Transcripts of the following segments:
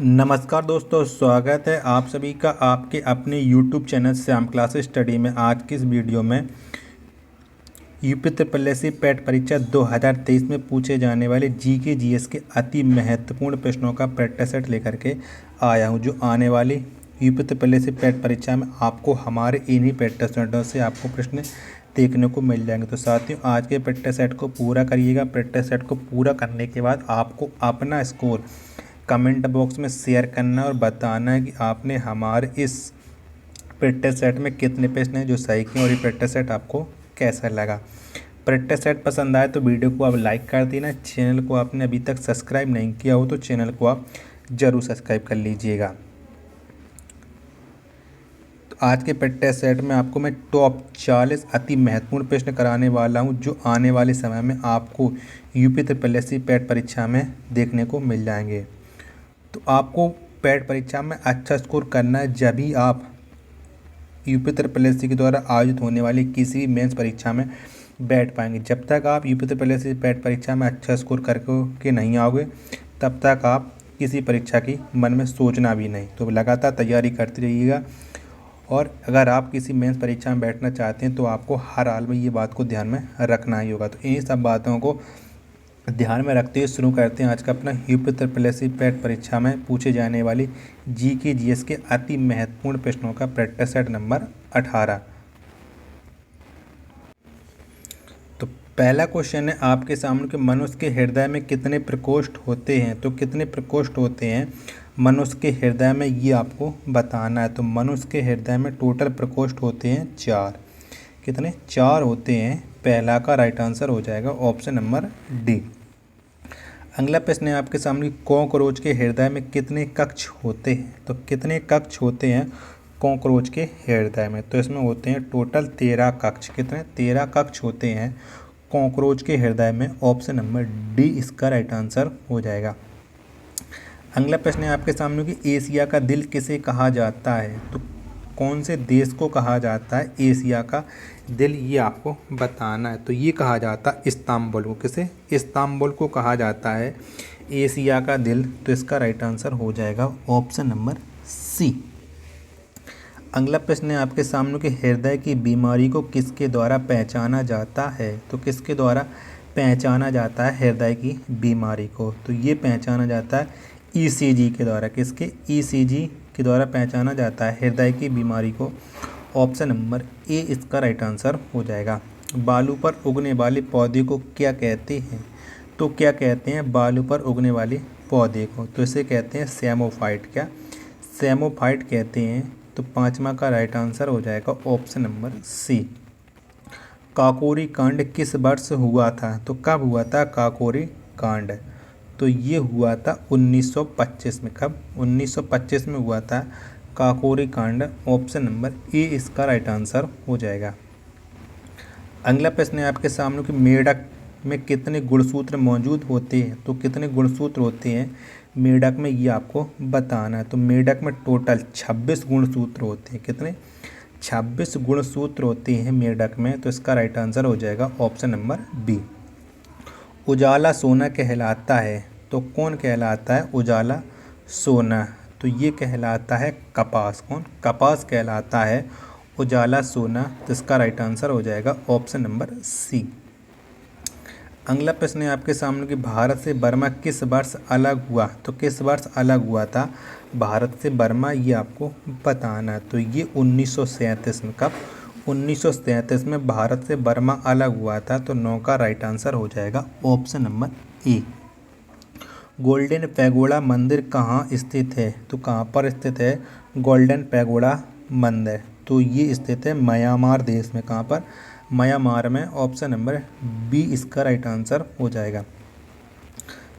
नमस्कार दोस्तों, स्वागत है आप सभी का आपके अपने YouTube channel Shyam class study में। आज की इस वीडियो में यूपी त्रिपल पैट परीक्षा 2023 में पूछे जाने वाले जीके जीएस के अति महत्वपूर्ण प्रश्नों का प्रैक्टिस सेट लेकर के आया हूं, जो आने वाली यूपी त्रिपल पैट परीक्षा में आपको हमारे इन्हीं प्रैक्टिस सेटों से आपको प्रश्न देखने को मिल जाएंगे। तो साथियों, आज के प्रैक्टिस सेट को पूरा करिएगा। प्रैक्टिस सेट को पूरा करने के बाद आपको अपना स्कोर कमेंट बॉक्स में शेयर करना और बताना है कि आपने हमारे इस प्रैक्टिस सेट में कितने प्रश्न हैं जो सही किए और ये प्रैक्टिस सेट आपको कैसा लगा। प्रैक्टिस सेट पसंद आए तो वीडियो को आप लाइक कर देना। चैनल को आपने अभी तक सब्सक्राइब नहीं किया हो तो चैनल को आप ज़रूर सब्सक्राइब कर लीजिएगा। तो आज के प्रैक्टिस सेट में आपको मैं टॉप 40 अति महत्वपूर्ण प्रश्न कराने वाला हूं, जो आने वाले समय में आपको यूपी त्रिपल पैट परीक्षा में देखने को मिल जाएंगे। तो आपको पैट परीक्षा में अच्छा स्कोर करना है, जब भी आप यूपी त्रिपल के द्वारा आयोजित होने वाली किसी भी मेंस परीक्षा में बैठ पाएंगे। जब तक आप यूपी त्रिपल पैट परीक्षा में अच्छा स्कोर करके नहीं आओगे, तब तक आप किसी परीक्षा की मन में सोचना भी नहीं। तो लगातार तैयारी करते रहिएगा। और अगर आप किसी मेंस परीक्षा में बैठना चाहते हैं तो आपको हर हाल में ये बात को ध्यान में रखना ही होगा। तो इन्हीं सब बातों को ध्यान में रखते हुए शुरू करते हैं आज का अपना यूपी त्रिपल पैट परीक्षा में पूछे जाने वाली जीके जीएस के अति महत्वपूर्ण प्रश्नों का प्रैक्टिस सेट नंबर 18। तो पहला क्वेश्चन है आपके सामने कि मनुष्य के हृदय में कितने प्रकोष्ठ होते हैं। तो कितने प्रकोष्ठ होते हैं मनुष्य के हृदय में, ये आपको बताना है। तो मनुष्य के हृदय में टोटल प्रकोष्ठ होते हैं 4। कितने? 4 होते हैं। पहला का राइट आंसर हो जाएगा ऑप्शन नंबर डी। अगला प्रश्न है आपके सामने, कॉकरोच के हृदय में कितने कक्ष होते हैं। तो कितने कक्ष होते हैं कॉकरोच के हृदय में। तो इसमें होते हैं टोटल 13 कक्ष। कितने? 13 कक्ष होते हैं कॉकरोच के हृदय में। ऑप्शन नंबर डी इसका राइट आंसर हो जाएगा। अगला प्रश्न है आपके सामने कि एशिया का दिल किसे कहा जाता है। तो कौन से देश को कहा जाता है एशिया का दिल, ये आपको बताना है। तो ये कहा जाता है इस्तांबुल को। किसे? इस्तांबुल को कहा जाता है एशिया का दिल। तो इसका राइट आंसर हो जाएगा ऑप्शन नंबर सी। अगला प्रश्न है आपके सामने कि हृदय की बीमारी को किसके द्वारा पहचाना जाता है। तो किसके द्वारा पहचाना जाता है हृदय की बीमारी को। तो ये पहचाना जाता है ईसीजी के द्वारा। किसके? ईसीजी के द्वारा पहचाना जाता है हृदय की बीमारी को। ऑप्शन नंबर ए इसका राइट आंसर हो जाएगा। बालू पर उगने वाले पौधे को क्या कहते हैं। तो क्या कहते हैं बालू पर उगने वाले पौधे को? तो इसे कहते हैं सैमोफाइट। क्या? सैमोफाइट कहते हैं। तो 5वां का राइट आंसर हो जाएगा ऑप्शन नंबर सी। काकोरी कांड किस वर्ष हुआ था। तो कब हुआ था काकोरी कांड? तो ये हुआ था 1925 में। कब? 1925 में हुआ था काकोरी कांड। ऑप्शन नंबर ए इसका राइट आंसर हो जाएगा। अगला प्रश्न है आपके सामने कि मेढक में कितने गुणसूत्र मौजूद होते हैं। तो कितने गुणसूत्र होते हैं मेढक में, ये आपको बताना है। तो मेढक में टोटल 26 गुणसूत्र होते हैं। कितने? 26 गुणसूत्र होते हैं मेढक में। तो इसका राइट आंसर हो जाएगा ऑप्शन नंबर बी। उजाला सोना कहलाता है। तो कौन कहलाता है उजाला सोना? तो ये कहलाता है कपास। कौन? कपास कहलाता है उजाला सोना। तो इसका राइट आंसर हो जाएगा ऑप्शन नंबर सी। अगला प्रश्न है आपके सामने कि भारत से बर्मा किस वर्ष अलग हुआ। तो किस वर्ष अलग हुआ था भारत से बर्मा, ये आपको बताना है। तो ये 1937 में। कब? 1937 में भारत से बर्मा अलग हुआ था। तो 9 का राइट आंसर हो जाएगा option number A. Golden pagoda मंदिर कहाँ स्थित है। तो कहाँ पर स्थित है गोल्डन पैगोडा मंदिर? तो ये स्थित है म्यांमार देश में। कहाँ पर? म्यांमार में। ऑप्शन नंबर बी इसका राइट आंसर हो जाएगा।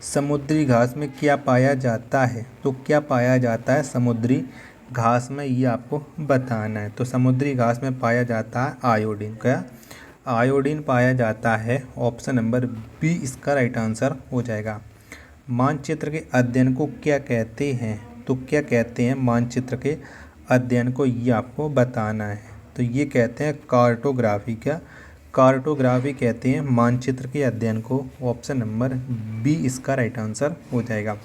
समुद्री घास में क्या पाया जाता है। तो क्या पाया जाता है समुद्री घास में, ये आपको बताना है। तो समुद्री घास में पाया जाता है आयोडीन। क्या? आयोडीन पाया जाता है। ऑप्शन नंबर बी इसका राइट आंसर हो जाएगा। मानचित्र के अध्ययन को क्या कहते हैं। तो क्या कहते हैं मानचित्र के अध्ययन को, ये आपको बताना है। तो ये कहते हैं कार्टोग्राफी। क्या? कार्टोग्राफी कहते हैं मानचित्र के अध्ययन को। ऑप्शन नंबर बी इसका राइट आंसर हो जाएगा।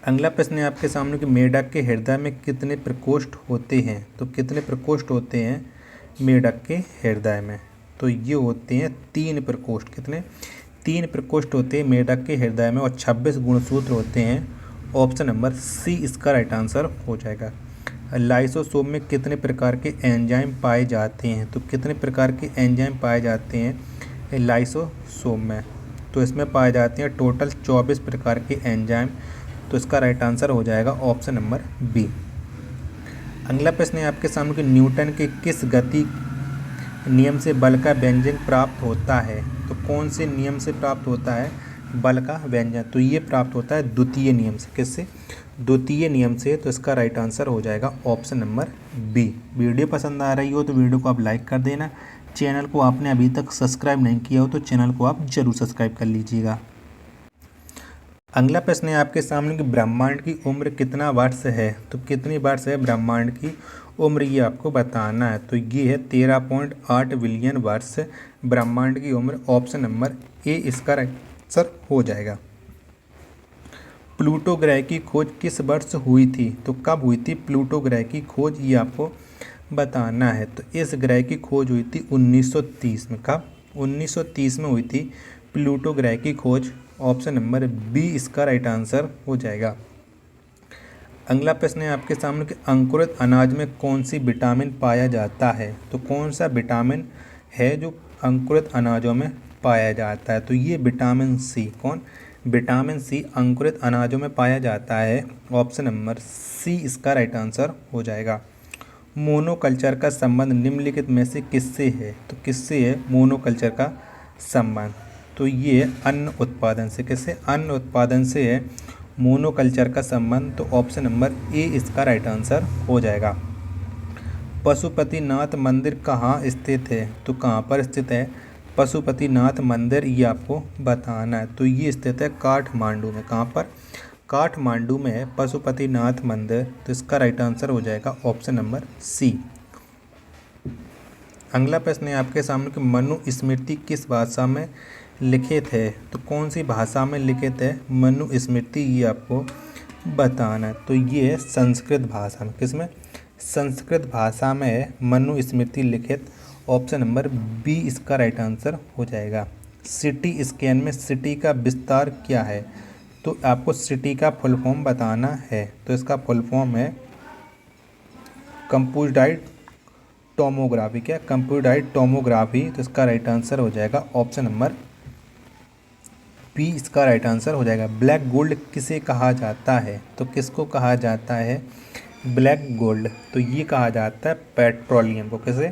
अगला प्रश्न है आपके सामने कि मेढक के हृदय में कितने प्रकोष्ठ होते हैं। तो कितने प्रकोष्ठ होते हैं मेढक के हृदय में। तो ये होते हैं 3 प्रकोष्ठ। कितने? 3 प्रकोष्ठ होते हैं मेढक के हृदय में और 26 गुणसूत्र होते हैं। ऑप्शन नंबर सी इसका राइट आंसर हो जाएगा। लाइसोसोम में कितने प्रकार के एंजाइम पाए जाते हैं। तो कितने प्रकार के एंजाइम पाए जाते हैं लाइसोसोम में। तो इसमें पाए जाते हैं टोटल 24 प्रकार के एंजाइम। तो इसका राइट आंसर हो जाएगा ऑप्शन नंबर बी। अगला प्रश्न है आपके सामने कि न्यूटन के किस गति नियम से बल का व्यंजक प्राप्त होता है। तो कौन से नियम से प्राप्त होता है बल का व्यंजक। तो ये प्राप्त होता है द्वितीय नियम से। किससे? द्वितीय नियम से। तो इसका राइट आंसर हो जाएगा ऑप्शन नंबर बी। वीडियो पसंद आ रही हो तो वीडियो को आप लाइक कर देना। चैनल को आपने अभी तक सब्सक्राइब नहीं किया हो तो चैनल को आप जरूर सब्सक्राइब कर लीजिएगा। अगला प्रश्न है आपके सामने कि ब्रह्मांड की उम्र कितना वर्ष है। तो कितनी वर्ष है ब्रह्मांड की उम्र, ये आपको बताना है। तो ये है 13.8 बिलियन वर्ष ब्रह्मांड की उम्र। ऑप्शन नंबर ए इसका राइट आंसर हो जाएगा। प्लूटो ग्रह की खोज किस वर्ष हुई थी। तो कब हुई थी प्लूटो ग्रह की खोज, ये आपको बताना है। तो इस ग्रह की खोज हुई थी 1930 में। कब? 1930 में हुई थी प्लूटो ग्रह की खोज। ऑप्शन नंबर बी इसका राइट आंसर हो जाएगा। अगला प्रश्न है आपके सामने कि अंकुरित अनाज में कौन सी विटामिन पाया जाता है। तो कौन सा विटामिन है जो अंकुरित अनाजों में पाया जाता है। तो ये विटामिन सी। कौन? विटामिन सी अंकुरित अनाजों में पाया जाता है। ऑप्शन नंबर सी इसका राइट आंसर हो जाएगा। मोनोकल्चर का संबंध निम्नलिखित में से किससे है। तो किससे है मोनोकल्चर का संबंध। तो ये अन्न उत्पादन से। किससे? अन्न उत्पादन से है मोनोकल्चर का संबंध। तो ऑप्शन नंबर ए इसका राइट आंसर हो जाएगा। पशुपतिनाथ मंदिर कहाँ स्थित है। तो कहाँ पर स्थित है पशुपतिनाथ मंदिर, ये आपको बताना है। तो ये स्थित है काठमांडू में। कहाँ पर? काठमांडू में है पशुपतिनाथ मंदिर। तो इसका राइट आंसर हो जाएगा ऑप्शन नंबर सी। अगला प्रश्न है आपके सामने कि मनुस्मृति किस भाषा में लिखित है। तो कौन सी भाषा में लिखित है मनुस्मृति, ये आपको बताना है। तो ये है संस्कृत भाषा में। किसमें? संस्कृत भाषा में है मनुस्मृति लिखित। ऑप्शन नंबर बी इसका राइट आंसर हो जाएगा। सिटी स्कैन में सिटी का विस्तार क्या है। तो आपको सिटी का फुल फॉर्म बताना है। तो इसका फुल फॉर्म है कंप्यूटराइज्ड टोमोग्राफी। क्या? Computerised tomography. तो इसका राइट आंसर हो जाएगा ऑप्शन नंबर बी इसका राइट आंसर हो जाएगा। ब्लैक गोल्ड किसे कहा जाता है। तो किसको कहा जाता है ब्लैक गोल्ड। तो ये कहा जाता है पेट्रोलियम को। किसे?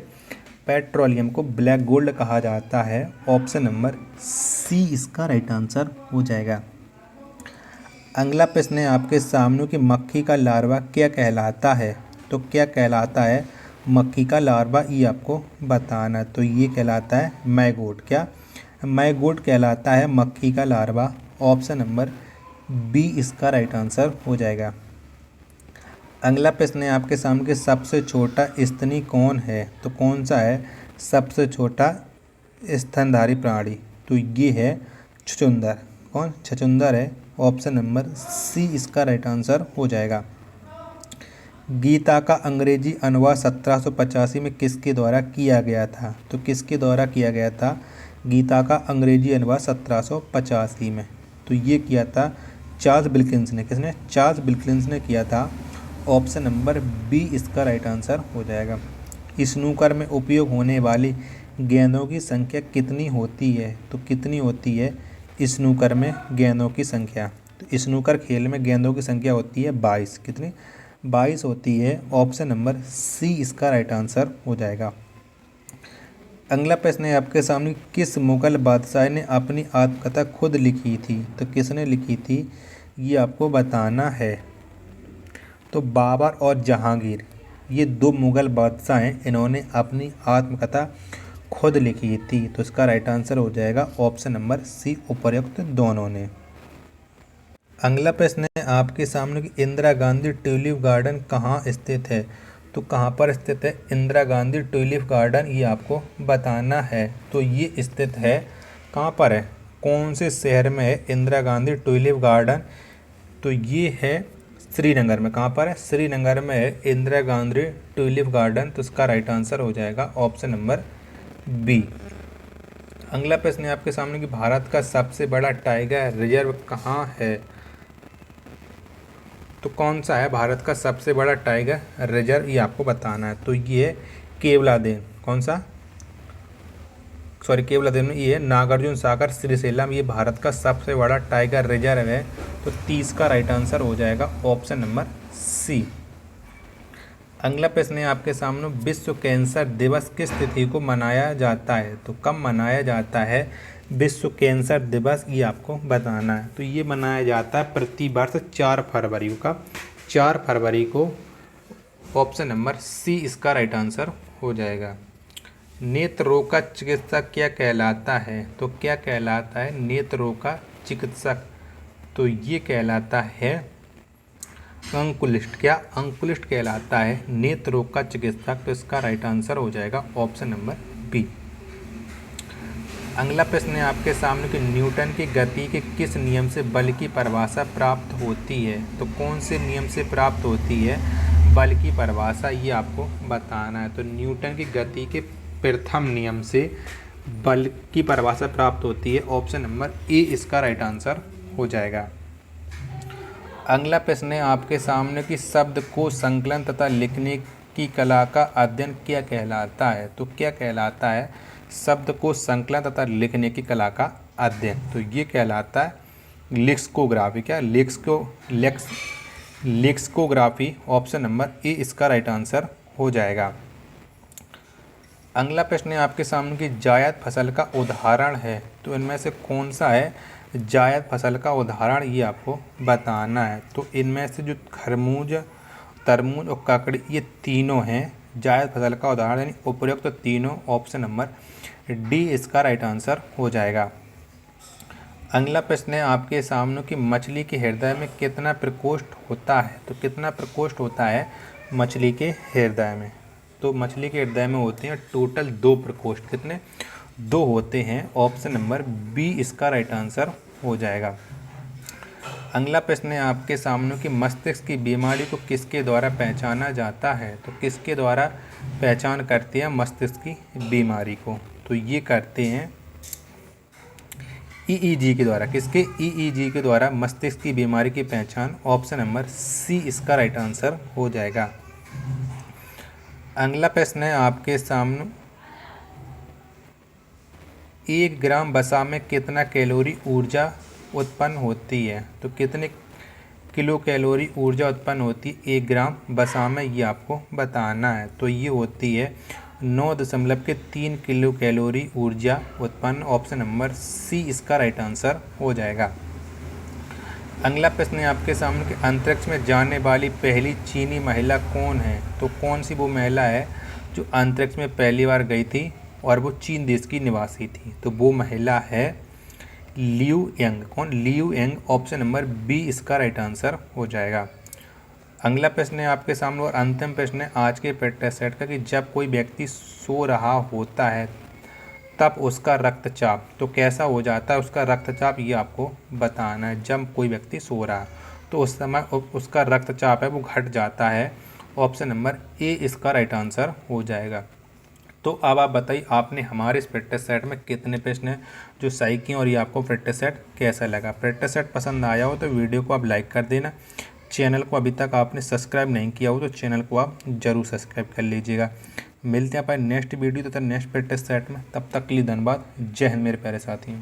पेट्रोलियम को ब्लैक गोल्ड कहा जाता है। ऑप्शन नंबर सी इसका राइट आंसर हो जाएगा। अगला प्रश्न है आपके सामने कि मक्खी का लार्वा क्या कहलाता है। तो क्या कहलाता है मक्खी का लार्वा, ये आपको बताना। तो ये कहलाता है मैगोट। क्या? मैगोट कहलाता है मक्खी का लार्वा। ऑप्शन नंबर बी इसका राइट आंसर हो जाएगा। अगला प्रश्न है आपके सामने कि सबसे छोटा स्तनी कौन है। तो कौन सा है सबसे छोटा स्तनधारी प्राणी। तो ये है छछूंदर। कौन? छछूंदर है। ऑप्शन नंबर सी इसका राइट आंसर हो जाएगा। गीता का अंग्रेजी अनुवाद 1785 में किसके द्वारा किया गया था। तो किसके द्वारा किया गया था गीता का अंग्रेजी अनुवाद 1785 में। तो ये किया था चार्ल्स विल्किंस ने। किसने? चार्ल्स विल्किंस ने किया था। ऑप्शन नंबर बी इसका राइट आंसर हो जाएगा। स्नूकर में उपयोग होने वाली गेंदों की संख्या कितनी होती है। तो कितनी होती है स्नूकर में गेंदों की संख्या। तो स्नूकर खेल में गेंदों की संख्या होती है 22। कितनी? 22 होती है। ऑप्शन नंबर सी इसका राइट आंसर हो जाएगा। अगला प्रश्न है आपके सामने किस मुगल बादशाह ने अपनी आत्मकथा खुद लिखी थी। तो किसने लिखी थी ये आपको बताना है। तो बाबर और जहांगीर, ये 2 मुगल बादशाह हैं, इन्होंने अपनी आत्मकथा खुद लिखी थी। तो इसका राइट आंसर हो जाएगा ऑप्शन नंबर सी उपर्युक्त दोनों ने। अगला प्रश्न है आपके सामने कि इंदिरा गांधी ट्यूलिप गार्डन कहाँ स्थित है। तो कहाँ पर स्थित है इंदिरा गांधी ट्यूलिप गार्डन, ये आपको बताना है। तो ये स्थित है कहाँ पर है कौन से शहर में है इंदिरा गांधी ट्यूलिप गार्डन। तो ये है श्रीनगर में। कहाँ पर है? श्रीनगर में है इंदिरा गांधी ट्यूलिप गार्डन। तो इसका राइट आंसर हो जाएगा ऑप्शन नंबर बी। अगला प्रश्न है आपके सामने कि भारत का सबसे बड़ा टाइगर रिजर्व कहाँ है? तो कौन सा है भारत का सबसे बड़ा टाइगर रिजर्व, ये आपको बताना है। तो ये केवलादेव, कौन सा, सॉरी केवलादेव में, ये नागार्जुन सागर श्रीशैलम, ये भारत का सबसे बड़ा टाइगर रिजर्व है। तो 30 का राइट आंसर हो जाएगा ऑप्शन नंबर सी। अगला प्रश्न है आपके सामने, विश्व कैंसर दिवस किस तिथि को मनाया जाता है? तो कब मनाया जाता है विश्व कैंसर दिवस, ये आपको बताना है। तो ये मनाया जाता है प्रति वर्ष 4 फरवरी का, 4 फरवरी को। ऑप्शन नंबर सी इसका राइट आंसर हो जाएगा। नेत्र रोग का चिकित्सक क्या कहलाता है? तो क्या कहलाता है नेत्र रोग का चिकित्सक? तो ये कहलाता है अंकुलिस्ट। क्या? अंकुलिस्ट कहलाता है नेत्र रोग का चिकित्सक। तो इसका राइट आंसर हो जाएगा ऑप्शन नंबर बी। अगला प्रश्न है आपके सामने कि न्यूटन की गति के किस नियम से बल की परिभाषा प्राप्त होती है? तो कौन से नियम से प्राप्त होती है बल की परिभाषा, ये आपको बताना है। तो न्यूटन की गति के प्रथम नियम से बल की परिभाषा प्राप्त होती है। ऑप्शन नंबर ए इसका राइट आंसर हो जाएगा। अगला प्रश्न है आपके सामने कि शब्द को संकलन तथा लिखने की कला का अध्ययन क्या कहलाता है? तो क्या कहलाता है शब्द को संकलन तथा लिखने की कला का अध्ययन? तो ये कहलाता है लेक्सिकोग्राफी। क्या? लेक्सिकोग्राफी। ऑप्शन नंबर ए इसका राइट आंसर हो जाएगा। अगला प्रश्न है आपके सामने कि जायद फसल का उदाहरण है। तो इनमें से कौन सा है जायद फसल का उदाहरण, ये आपको बताना है। तो इनमें से जो खरबूज, तरबूज और ककड़ी, ये तीनों हैं जायद फसल का उदाहरण, यानी उपयुक्त तो तीनों। ऑप्शन नंबर डी इसका राइट आंसर हो जाएगा। अगला प्रश्न है आपके सामने कि मछली के हृदय में कितना प्रकोष्ठ होता है? तो कितना प्रकोष्ठ होता है मछली के हृदय में? तो मछली के हृदय में होते हैं टोटल 2 प्रकोष्ठ। कितने? 2 होते हैं। ऑप्शन नंबर बी इसका राइट आंसर हो जाएगा। अगला प्रश्न है आपके सामने कि मस्तिष्क की बीमारी को किसके द्वारा पहचाना जाता है? तो किसके द्वारा पहचान करते हैं मस्तिष्क की बीमारी को? तो ये करते हैं ईईजी के द्वारा। किसके? ईईजी के द्वारा मस्तिष्क की बीमारी की पहचान। ऑप्शन नंबर सी इसका राइट आंसर हो जाएगा। अगला प्रश्न है आपके सामने, 1 ग्राम वसा में कितना कैलोरी ऊर्जा उत्पन्न होती है? तो कितने किलो कैलोरी ऊर्जा उत्पन्न होती है 1 ग्राम वसा में, ये आपको बताना है। तो ये होती है 9.3 किलो कैलोरी ऊर्जा उत्पन्न। ऑप्शन नंबर सी इसका राइट आंसर हो जाएगा। अगला प्रश्न है आपके सामने कि अंतरिक्ष में जाने वाली पहली चीनी महिला कौन है? तो कौन सी वो महिला है जो अंतरिक्ष में पहली बार गई थी और वो चीन देश की निवासी थी? तो वो महिला है लियू यंग। कौन? Liu Yang. Option number B इसका राइट आंसर हो जाएगा। अगला प्रश्न है आपके सामने और अंतिम प्रश्न है आज के प्रैक्टिस सेट का कि जब कोई व्यक्ति सो रहा होता है तब उसका रक्तचाप तो कैसा हो जाता है उसका रक्तचाप, ये आपको बताना है। जब कोई व्यक्ति सो रहा है तो उस समय उसका रक्तचाप है वो घट जाता है। ऑप्शन नंबर ए इसका राइट आंसर हो जाएगा। तो अब आप बताइए आपने हमारे इस प्रैक्टिस सेट में कितने प्रश्न हैं जो सही किए और ये आपको प्रैक्टिस सेट कैसा लगा। प्रैक्टिस सेट पसंद आया हो तो वीडियो को आप लाइक कर देना। चैनल को अभी तक आपने सब्सक्राइब नहीं किया हो तो चैनल को आप ज़रूर सब्सक्राइब कर लीजिएगा। मिलते हैं अपन नेक्स्ट वीडियो तथा नेक्स्ट प्रैक्टिस सेट में। तब तक के लिए धन्यवाद। जय हिंद मेरे प्यारे साथियों।